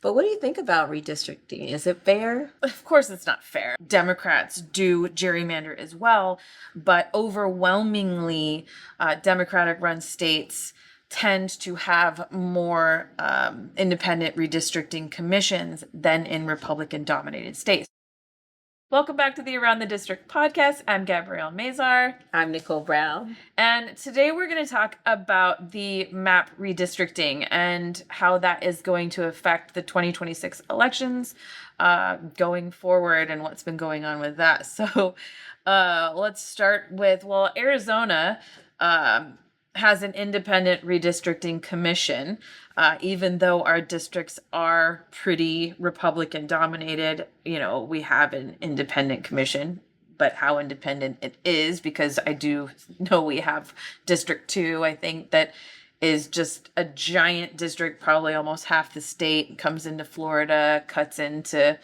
But what do you think about redistricting? Is it fair? Of course, it's not fair. Democrats do gerrymander as well, but overwhelmingly, Democratic-run states tend to have more independent redistricting commissions than in Republican-dominated states. Welcome back to the Around the District podcast. I'm Gabrielle Mazar. I'm Nicole Brown. And today we're going to talk about the map redistricting and how that is going to affect the 2026 elections going forward and what's been going on with that. So let's start with, Arizona has an independent redistricting commission. Even though our districts are pretty Republican dominated, we have an independent commission, but how independent it is, because I do know we have District 2, I think, that is just a giant district, probably almost half the state, comes into Florida, cuts into,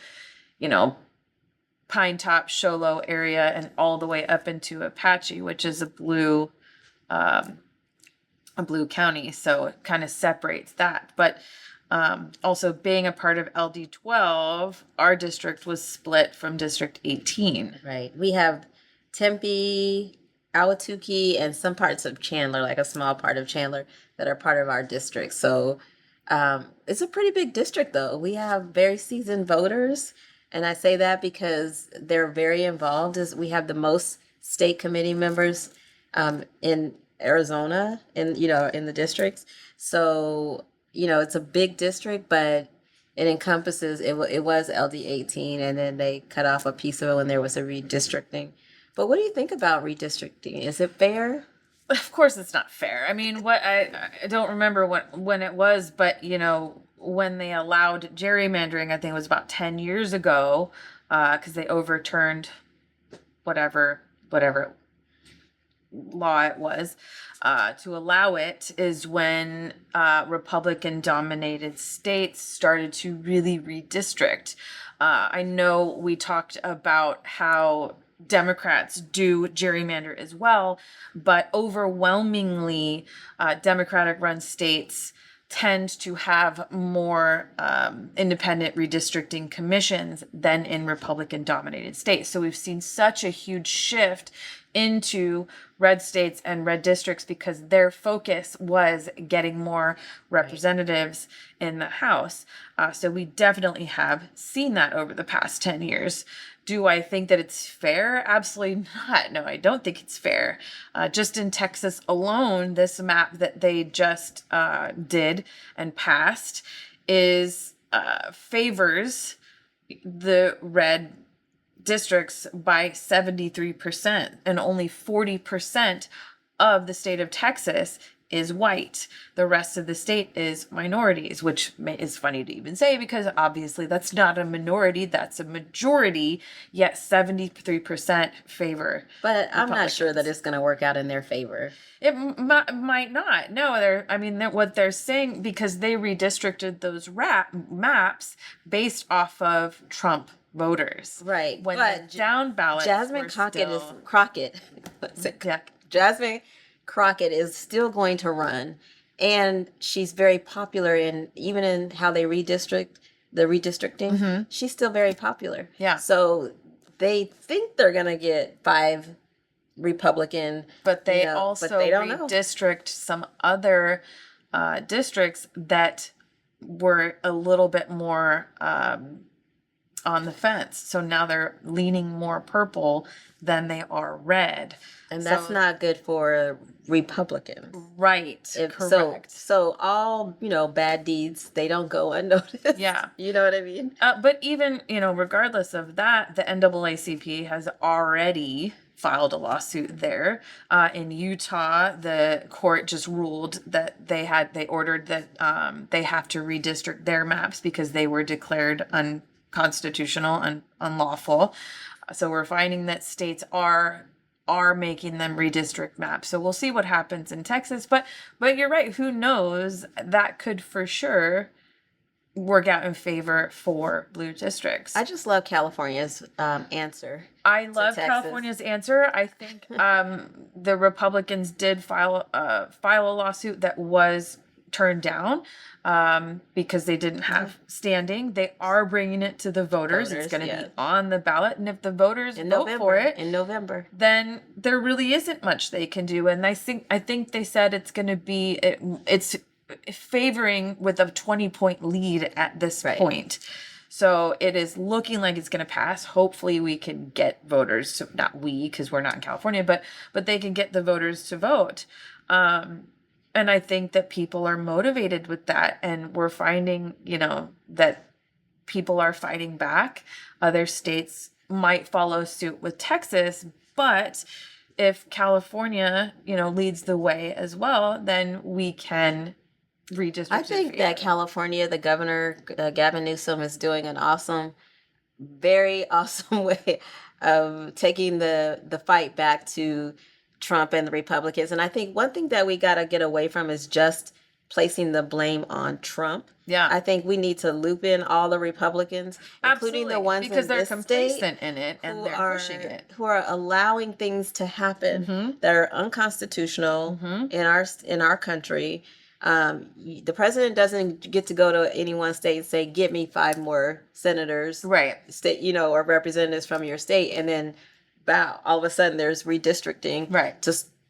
Pine Top, Sholo area, and all the way up into Apache, which is a blue county, so it kind of separates that. But also being a part of LD12, our district was split from District 18. Right. We have Tempe, Ahwatukee, and some parts of Chandler, like a small part of Chandler, that are part of our district. So it's a pretty big district, though. We have very seasoned voters, and I say that because they're very involved. We have the most state committee members in Arizona, in the districts. So it's a big district, but it encompasses it was LD18, and then they cut off a piece of it when there was a redistricting. But what do you think about redistricting? Is it fair? Of course it's not fair. I mean, I don't remember when it was, but when they allowed gerrymandering, I think it was about 10 years ago, because they overturned whatever law it was to allow it, is when Republican dominated states started to really redistrict. I know we talked about how Democrats do gerrymander as well, but overwhelmingly Democratic run states tend to have more independent redistricting commissions than in Republican dominated states. So we've seen such a huge shift into red states and red districts because their focus was getting more representatives in the House. So we definitely have seen that over the past 10 years. Do I think that it's fair? Absolutely not. No, I don't think it's fair. Just in Texas alone, this map that they just did and passed is favors the red districts by 73%, and only 40% of the state of Texas is white. The rest of the state is minorities, which is funny to even say because obviously that's not a minority, that's a majority, yet 73% favor. But I'm not sure that it's going to work out in their favor. It might not. No, what they're saying, because they redistricted those maps based off of Trump voters. Right. When the down ballots Jasmine Crockett Jasmine Crockett is still going to run, and she's very popular even in how they redistricting. Mm-hmm. She's still very popular. Yeah. So they think they're going to get 5 Republican, but they also redistrict some other districts that were a little bit more on the fence. So now they're leaning more purple than they are red. And that's not good for a Republican. Right. Correct. So all, bad deeds, they don't go unnoticed. Yeah. You know what I mean? But even, regardless of that, the NAACP has already filed a lawsuit there. In Utah, the court just ruled that they ordered that they have to redistrict their maps because they were declared unconstitutional and unlawful. So we're finding that states are making them redistrict maps. So we'll see what happens in Texas. But you're right. Who knows? That could for sure work out in favor for blue districts. I just love California's answer. I love California's answer. I think the Republicans did file a lawsuit that was turned down because they didn't have standing. They are bringing it to the voters. It's going to be on the ballot. And if the voters vote for it in November, then there really isn't much they can do. And I think they said it's going to be, it's favoring with a 20-point lead at this point. So it is looking like it's going to pass. Hopefully we can get voters to, not we, because we're not in California, but they can get the voters to vote. And I think that people are motivated with that. And we're finding, that people are fighting back. Other states might follow suit with Texas, but if California, leads the way as well, then we can redistrict. I think that California, the governor, Gavin Newsom, is doing an very awesome way of taking the fight back to Trump and the Republicans. And I think one thing that we got to get away from is just placing the blame on Trump. Yeah. I think we need to loop in all the Republicans, including the ones because in they're this complacent state in it and they're pushing it, who are allowing things to happen that are unconstitutional in our country. The president doesn't get to go to any one state and say, "Give me 5 more senators, state, or representatives from your state," and then all of a sudden there's redistricting,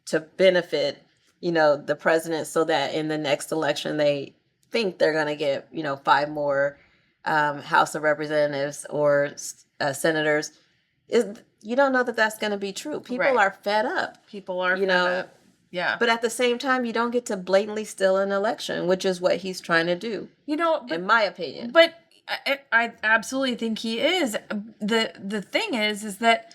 to benefit, the president, so that in the next election they think they're going to get, 5 more House of Representatives or senators. You don't know that that's going to be true. People are fed up. People are fed up. Yeah. But at the same time, you don't get to blatantly steal an election, which is what he's trying to do, in my opinion. But I absolutely think he is. The thing is that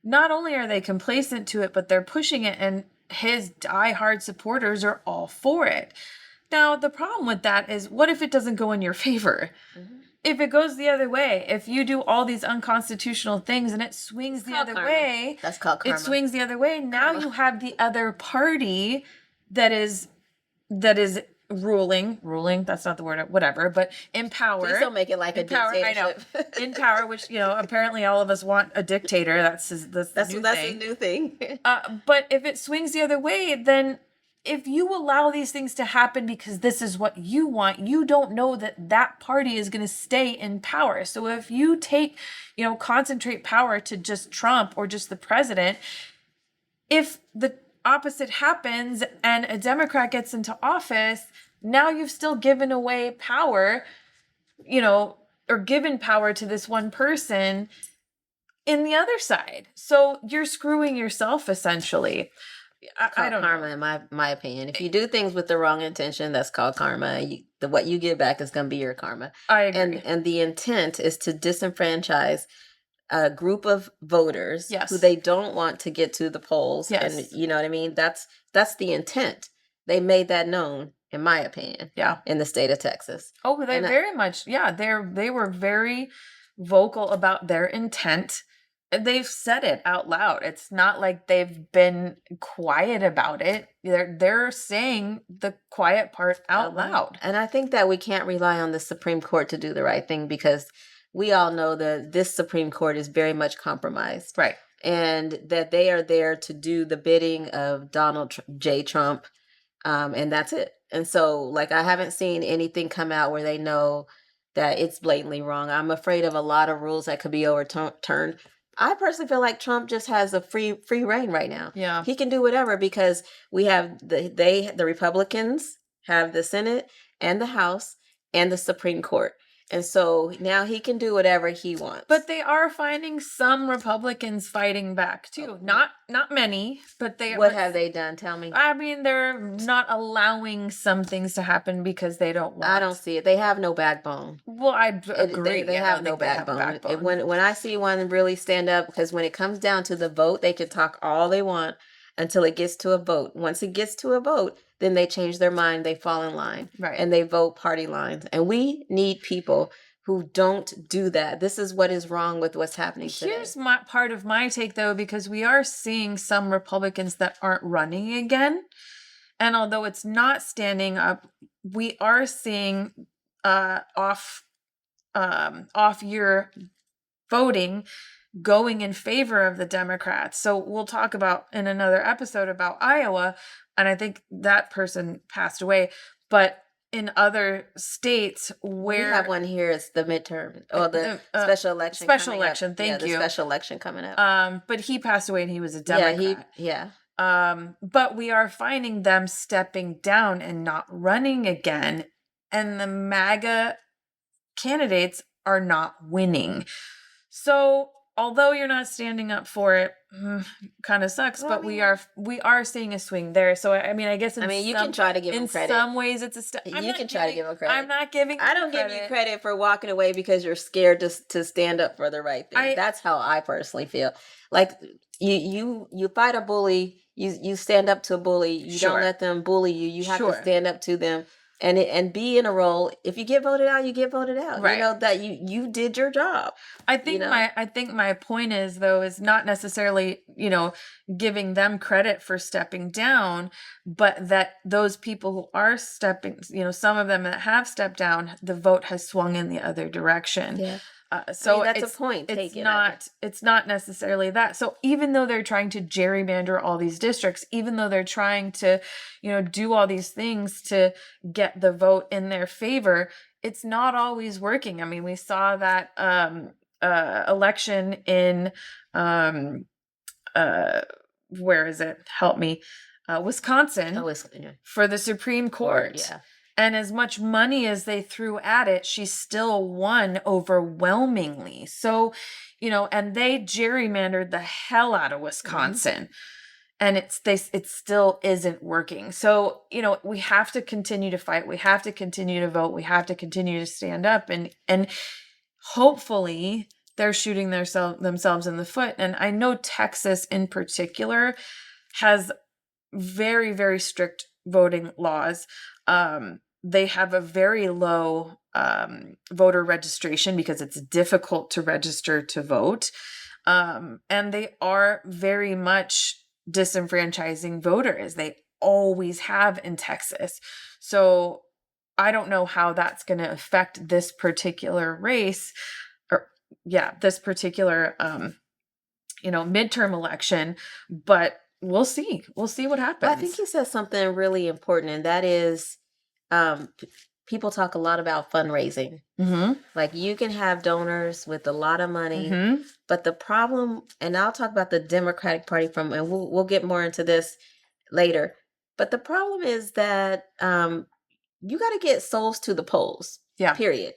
not only are they complacent to it, but they're pushing it, and his diehard supporters are all for it. Now, the problem with that is, what if it doesn't go in your favor? If it goes the other way, if you do all these unconstitutional things and it swings the other way, that's called karma. It swings the other way. Now you have the other party that is ruling. That's not the word, whatever, but in power. Please don't make it like a dictatorship. I know. In power, which, apparently all of us want a dictator. That's a new thing. But if it swings the other way, then if you allow these things to happen because this is what you want, you don't know that party is going to stay in power. So if you concentrate power to just Trump or just the president, if the opposite happens and a Democrat gets into office, now you've still given away power, or given power to this one person in the other side. So you're screwing yourself, essentially. I don't karma, in my opinion. If you do things with the wrong intention, that's called karma. What you get back is going to be your karma. I agree. And the intent is to disenfranchise a group of voters who they don't want to get to the polls. Yes. And you know what I mean? That's the intent. They made that known, in my opinion. Yeah. In the state of Texas. Oh, they very much. Yeah. They were very vocal about their intent. They've said it out loud. It's not like they've been quiet about it. They're saying the quiet part out loud. And I think that we can't rely on the Supreme Court to do the right thing, because we all know that this Supreme Court is very much compromised. Right. And that they are there to do the bidding of Donald J. Trump. And that's it. And so, I haven't seen anything come out where they know that it's blatantly wrong. I'm afraid of a lot of rules that could be overturned. I personally feel like Trump just has a free reign right now. Yeah. He can do whatever, because we have the Republicans have the Senate and the House and the Supreme Court. And so now he can do whatever he wants. But they are finding some Republicans fighting back too. Not many, but they. What have they done? Tell me. I mean, they're not allowing some things to happen because they don't want. I don't see it. They have no backbone. Well, I agree. They have no backbone. When I see one really stand up, because when it comes down to the vote, they can talk all they want until it gets to a vote. Once it gets to a vote, then they change their mind, they fall in line, and they vote party lines. And we need people who don't do that. This is what is wrong with what's happening today. Here's part of my take, though, because we are seeing some Republicans that aren't running again. And although it's not standing up, we are seeing off year voting going in favor of the Democrats. So we'll talk about in another episode about Iowa, and I think that person passed away. But in other states We where have one here. It's the midterm or the the special election. special coming up. election. Yeah, Thank the you. special election coming up. But he passed away and he was a Yeah, Democrat. yeah. But we are finding them stepping down and not running again. And the MAGA candidates are not winning. So although you're not standing up for it, kind of sucks. Well, but we are seeing a swing there. So I mean, I guess you can try to give him credit. In some ways, it's a step. You can try to give him credit. I'm not giving. I don't give you credit for walking away because you're scared to stand up for the right thing. That's how I personally feel. Like you fight a bully. You stand up to a bully. You don't let them bully you. You have to stand up to them. And be in a role. If you get voted out, you get voted out. Right. You know that you did your job. I think my point is not necessarily, giving them credit for stepping down, but that those people who are stepping, some of them that have stepped down, the vote has swung in the other direction. Yeah. So that's a point. It's not necessarily that. So even though they're trying to gerrymander all these districts, even though they're trying to, do all these things to get the vote in their favor, it's not always working. I mean, we saw that election in where is it? Help me. Wisconsin. For the Supreme Court. Yeah. And as much money as they threw at it, she still won overwhelmingly. So, and they gerrymandered the hell out of Wisconsin. And it still isn't working. So, we have to continue to fight. We have to continue to vote. We have to continue to stand up. And hopefully they're shooting themselves in the foot. And I know Texas in particular has very, very strict voting laws. They have a very low voter registration because it's difficult to register to vote. And they are very much disenfranchising voters. They always have in Texas. So I don't know how that's going to affect this particular race this particular, midterm election, but we'll see. We'll see what happens. Well, I think you said something really important, and that is people talk a lot about fundraising. Mm-hmm. Like you can have donors with a lot of money, but the problem, and I'll talk about the Democratic Party and we'll get more into this later, but the problem is that you got to get souls to the polls. Yeah. Period.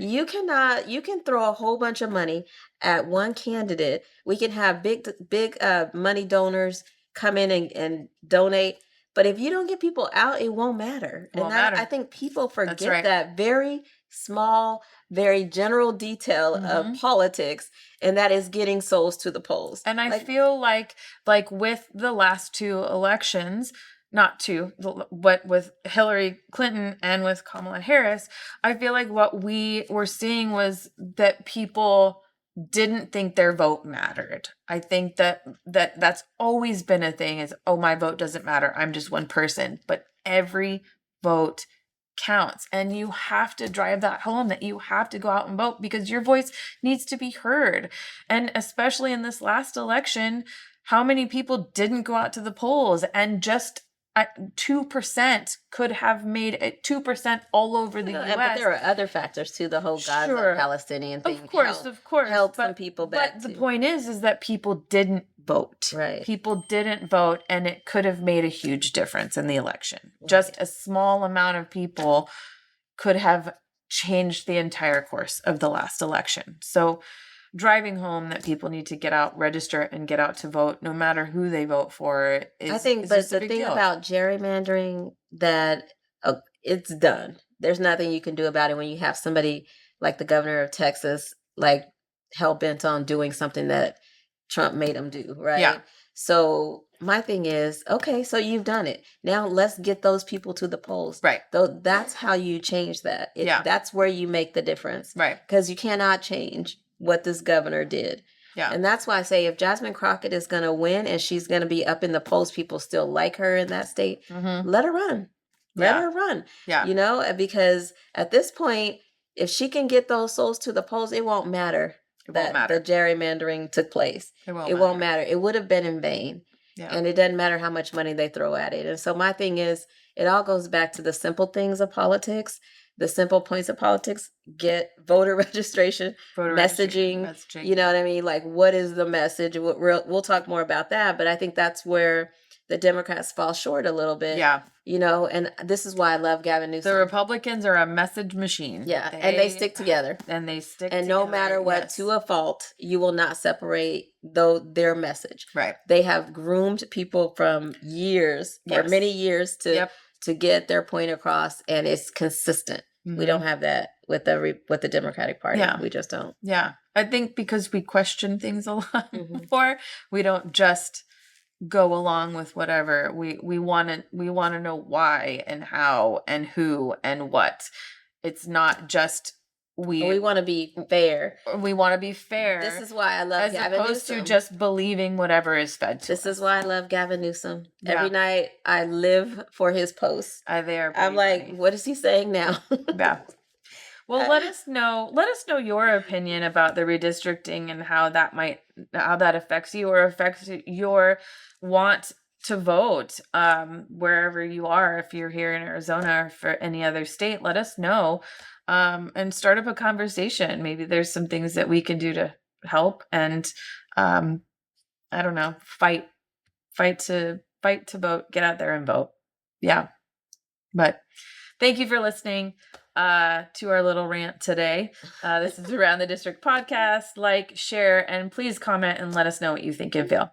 You can throw a whole bunch of money at one candidate. We can have big money donors come in and donate. But if you don't get people out, it won't matter. I think people forget that very small, very general detail of politics, and that is getting souls to the polls. And I feel like with the last two elections, not two, but with Hillary Clinton and with Kamala Harris, I feel like what we were seeing was that people didn't think their vote mattered. I think that's always been a thing is, oh, my vote doesn't matter. I'm just one person. But every vote counts. And you have to drive that home, that you have to go out and vote because your voice needs to be heard. And especially in this last election, how many people didn't go out to the polls, and just 2% could have made it 2% all over the U.S. But there are other factors too. The whole Gaza Palestinian thing. Of course, helped some people back. But the point is that people didn't vote. Right. People didn't vote, and it could have made a huge difference in the election. Right. Just a small amount of people could have changed the entire course of the last election. So driving home that people need to get out, register, and get out to vote, no matter who they vote for. I think, but the thing about gerrymandering, that it's done. There's nothing you can do about it when you have somebody like the governor of Texas, like hell bent on doing something that Trump made him do, right? Yeah. So my thing is, okay, so you've done it. Now let's get those people to the polls. Right. Though that's how you change that. That's where you make the difference. Right. Because you cannot change what this governor did. Yeah. And that's why I say if Jasmine Crockett is going to win and she's going to be up in the polls, people still like her in that state, let her run. Let her run. Yeah. Because at this point, if she can get those souls to the polls, it won't matter. The gerrymandering took place. It won't matter. It would have been in vain. Yeah. And it doesn't matter how much money they throw at it. And so my thing is, it all goes back to the simple things of politics, the simple points of politics. Get voter registration, Voter messaging, messaging. you know what I mean? Like, what is the message? We'll talk more about that, but I think that's where the Democrats fall short a little bit. Yeah. You know, and this is why I love Gavin Newsom. The Republicans are a message machine. Yeah, and they stick together. And they stick And together. no matter what, yes. to a fault, you will not separate their message. Right. They have groomed people from years, for many years, to get their point across, and it's consistent. Mm-hmm. We don't have that with the Democratic Party. Yeah. We just don't. Yeah. I think because we question things a lot more, we don't just go along with whatever. We want to know why and how and who and what. It's not just we want to be fair. We want to be fair. This is why I love Gavin Newsom. As opposed to just believing whatever is fed to us. This is why I love Gavin Newsom. Yeah. Every night I live for his posts. I'm like, funny. What is he saying now? Yeah. Well, let us know your opinion about the redistricting and how that affects you or affects your want to vote wherever you are. If you're here in Arizona or for any other state, let us know and start up a conversation. Maybe there's some things that we can do to help and I don't know, fight to vote, get out there and vote. Yeah. But thank you for listening to our little rant today. This is Around the District podcast. Like, share, and please comment and let us know what you think and feel.